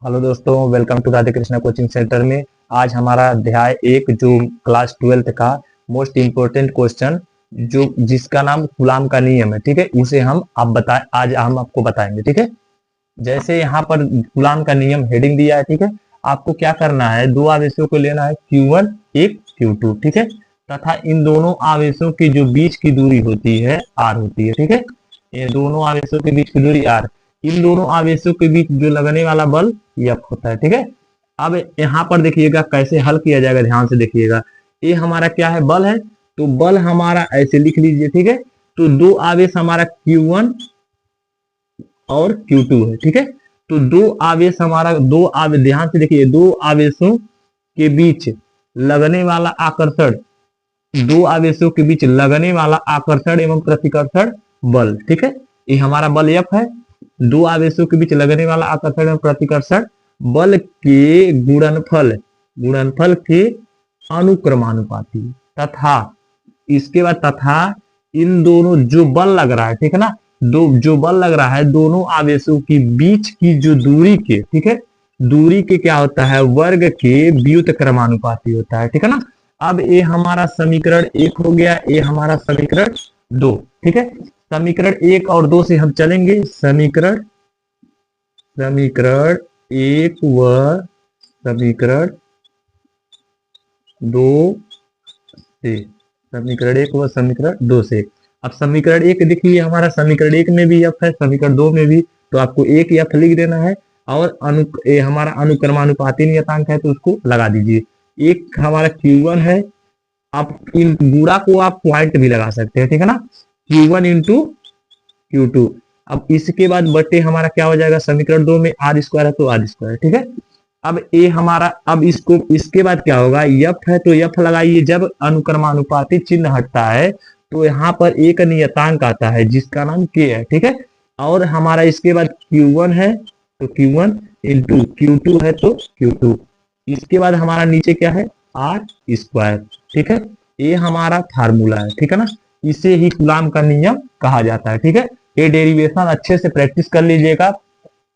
Hello दोस्तों, welcome to Radhe Krishna coaching centre में। आज हमारा अध्याय एक जो क्लास 12th का मोस्ट इम्पोर्टेंट क्वेश्चन जो जिसका नाम कूलाम का नियम है, ठीक है, उसे आज हम आपको बताएंगे। ठीक है, जैसे यहाँ पर कूलाम का नियम हेडिंग दिया है, ठीक है। आपको क्या करना है, दो आवेशों को लेना है, Q1 एक Q2, ठीक है, तथा इन दोनों आवेशों के जो बीच की दूरी होती है R होती है, ठीक है। ये दोनों आवेशों के बीच की दूरी R, इन दोनों आवेशों के बीच जो लगने वाला बल F होता है, ठीक है। अब यहाँ पर देखिएगा कैसे हल किया जाएगा, ध्यान से देखिएगा। ये हमारा क्या है, बल है, तो बल हमारा ऐसे लिख लीजिए, ठीक है। तो दो आवेश हमारा Q1 और Q2 है, ठीक है। तो दो आवेश, ध्यान से देखिए, दो आवेशों के बीच लगने वाला आकर्षण, दो आवेशों के बीच लगने वाला आकर्षण एवं प्रतिकर्षण बल, ठीक है। ये हमारा बल F है। दो आवेशों के बीच लगने वाला आकर्षण एवं प्रतिकर्षण बल के गुणनफल गुणनफल के अनुक्रमानुपाती तथा इसके बाद तथा इन दोनों जो बल लग रहा है, ठीक है ना, दो जो बल लग रहा है दोनों आवेशों के बीच की जो दूरी के, ठीक है, दूरी के क्या होता है, वर्ग के व्युत क्रमानुपाती होता है, ठीक है ना। अब ये हमारा समीकरण एक हो गया, ये हमारा समीकरण दो, ठीक है। समीकरण एक और दो से हम चलेंगे, समीकरण समीकरण एक व समीकरण दो से, समीकरण एक व समीकरण दो से। अब समीकरण एक देखिए, हमारा समीकरण एक में भी एफ है, समीकरण दो में भी, तो आपको एक एफ लिख देना है और हमारा अनुक्रमानुपाती नियतांक है तो उसको लगा दीजिए। एक हमारा Q1 है, आप इन गुणा को आप पॉइंट भी लगा सकते हैं, ठीक है ना, Q1 इंटू Q2। अब इसके बाद बटे हमारा क्या हो जाएगा, समीकरण दो में आर स्क्वायर है तो आर स्क्वायर, ठीक है। अब ये हमारा, अब इसको इसके बाद क्या होगा, यफ है तो यफ लगाइए, जब अनुक्रमानुपाती चिन्ह हटता है तो यहाँ पर एक नियतांक आता है जिसका नाम के है, ठीक है। और हमारा इसके बाद Q1 है तो Q1 इंटू Q2 है तो Q2। इसके बाद हमारा नीचे क्या है, आर स्क्वायर, ठीक है। ये हमारा फार्मूला है, ठीक है ना, इसे ही कूलाम का नियम कहा जाता है, ठीक है। ये डेरिवेशन अच्छे से प्रैक्टिस कर लीजिएगा,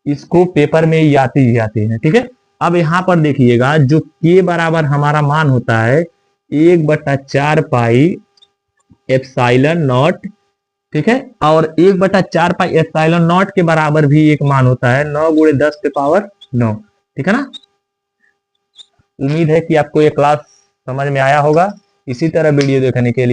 इसको पेपर में ही आते हैं, ठीक है। अब यहाँ पर देखिएगा, जो के बराबर हमारा मान होता है 1/4 पाई एप्सिलॉन नॉट, ठीक है, और 1/4 पाई एप्सिलॉन नॉट के बराबर भी एक मान होता है 9 × 10⁹ ठीक है ना। उम्मीद है कि आपको ये क्लास समझ में आया होगा। इसी तरह वीडियो देखने के लिए